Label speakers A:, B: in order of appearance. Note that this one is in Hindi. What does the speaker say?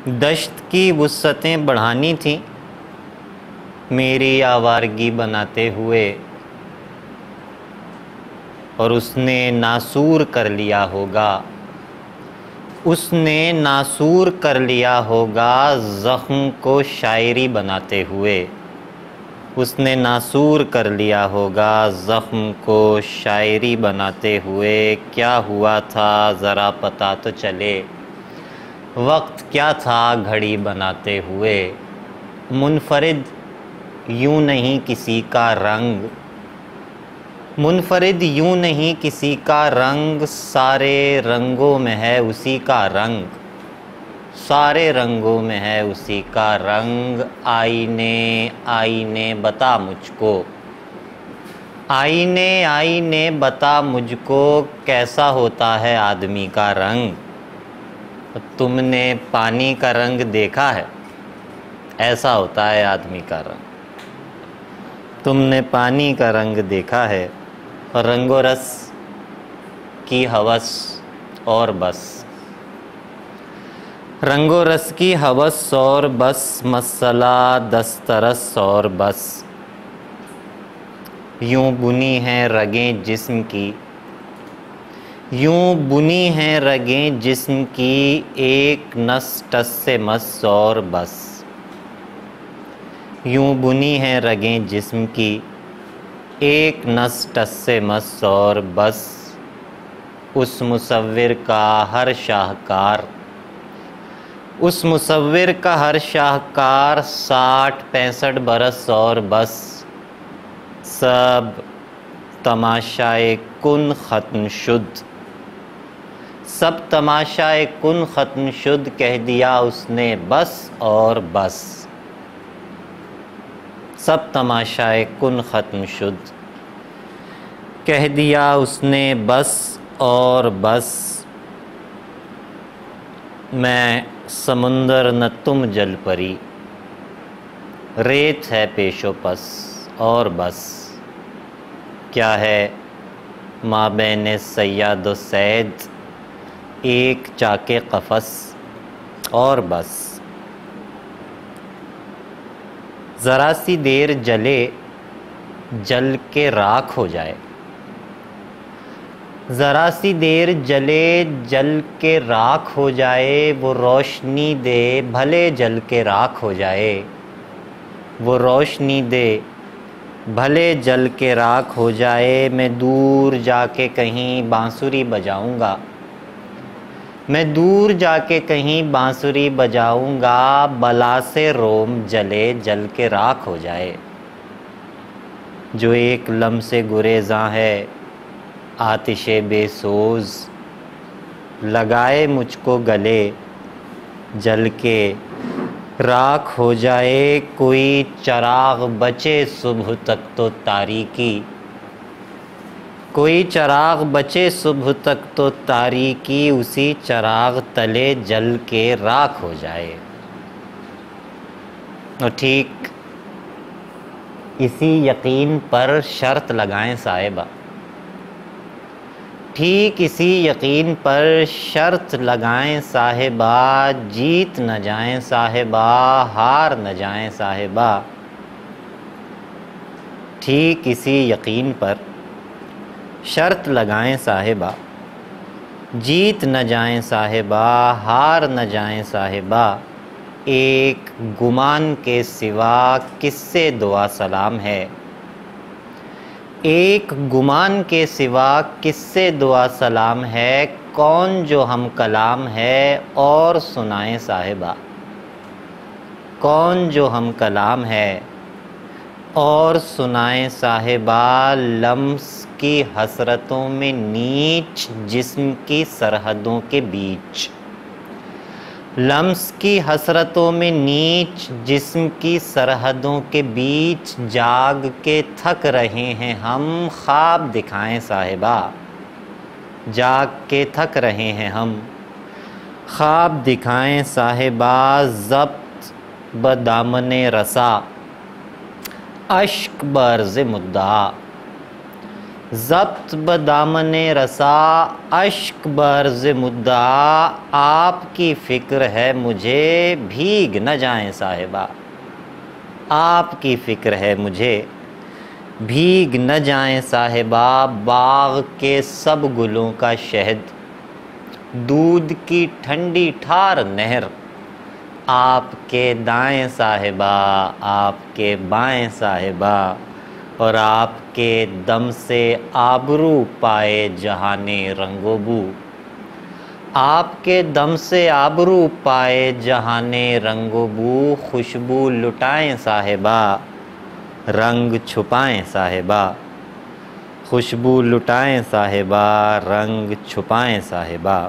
A: दश्त की वुस्अतें बढ़ानी थी मेरी आवारगी बनाते हुए, और उसने नासूर कर लिया होगा, उसने नासूर कर लिया होगा ज़ख्म को शायरी बनाते हुए, उसने नासूर कर लिया होगा ज़ख्म को शायरी बनाते हुए। क्या हुआ था ज़रा पता तो चले, वक्त क्या था घड़ी बनाते हुए। मुनफरिद यूँ नहीं किसी का रंग, मुनफरिद यूँ नहीं किसी का रंग, सारे रंगों में है उसी का रंग, सारे रंगों में है उसी का रंग। आईने आईने बता मुझको, आईने आईने बता मुझको, कैसा होता है आदमी का रंग। तुमने पानी का रंग देखा है, ऐसा होता है आदमी का रंग। तुमने पानी का रंग देखा है, और रंगो रस की हवस और बस, रंगो रस की हवस और बस, मसला दस्तरस और बस। यूँ बुनी हैं रगें जिस्म की, यूँ बुनी हैं रगें जिस्म की, एक नस टस से मस और बस। यूँ बुनी हैं रगें जिस्म की, एक नस टस से मस और बस। उस मुसव्विर का हर शाहकार, उस मुसव्विर का हर शाहकार, 60-65 बरस और बस। सब तमाशाए कुन ख़त्म शुद्ध, सब तमाशाए कुन ख़त्म शुद्ध, कह दिया उसने बस और बस। सब तमाशाए कुन ख़त्म शुद्ध, कह दिया उसने बस और बस। मैं समुंदर न तुम जल परी, रेत है पेशो पस और बस। क्या है माबैन सैयद व सैद, एक चाके कफ़स और बस। ज़रा सी देर जले, जल के राख हो जाए, ज़रा सी देर जले, जल के राख हो जाए। वो रोशनी दे, भले जल के राख हो जाए। वो रोशनी दे, भले जल के राख हो जाए। मैं दूर जाके कहीं बांसुरी बजाऊंगा, मैं दूर जाके कहीं बांसुरी बजाऊंगा, बला से रोम जले, जल के राख हो जाए। जो एक लम्से गुरेज़ां है आतिशे बेसोज, लगाए मुझको गले, जल के राख हो जाए। कोई चराग बचे सुबह तक तो तारीकी, कोई चराग बचे सुबह तक तो तारीकी, उसी चराग तले जल के राख हो जाए। और ठीक इसी यकीन पर शर्त लगाएं साहिबा, ठीक इसी यकीन पर शर्त लगाएं साहिबा। जीत न जाएं साहिबा, हार न जाएं साहिबा। ठीक इसी यकीन पर शर्त लगाएं साहिबा, जीत न जाएं साहिबा, हार न जाएं साहिबा। एक गुमान के सिवा किससे दुआ सलाम है, एक गुमान के सिवा किससे दुआ सलाम है। कौन जो हम कलाम है और सुनाएं साहिबा, कौन जो हम कलाम है और सुनाएं साहिबा। लम्स की हसरतों में नीच, जिस्म की सरहदों के बीच। लम्स की हसरतों में नीच, जिस्म की सरहदों के बीच। जाग के थक रहे हैं हम, ख्वाब दिखाएं साहिबा। जाग के थक रहे हैं हम, ख्वाब दिखाएं साहिबा। ज़ब्त बदामने रसा, अश्क बर्ज़ मुद्दा, ज़ब्त बदामने रसा अश्क बर्ज़ मुद्दा, आपकी फ़िक्र है मुझे भीग न जाएं साहिबा। आपकी फ़िक्र है मुझे भीग न जाएं साहिबा। बाग़ के सब गुलों का शहद, दूध की ठंडी ठार नहर, आपके दाएं साहिबा आपके बाएं साहिबा। और आपके दम से आबरू पाए जहाने रंगोबू, आपके दम से आबरू पाए जहाने रंगोबू। खुशबू लुटाएं साहिबा रंग छुपाएं साहिबा। खुशबू लुटाएं साहिबा रंग छुपाएं साहिबा।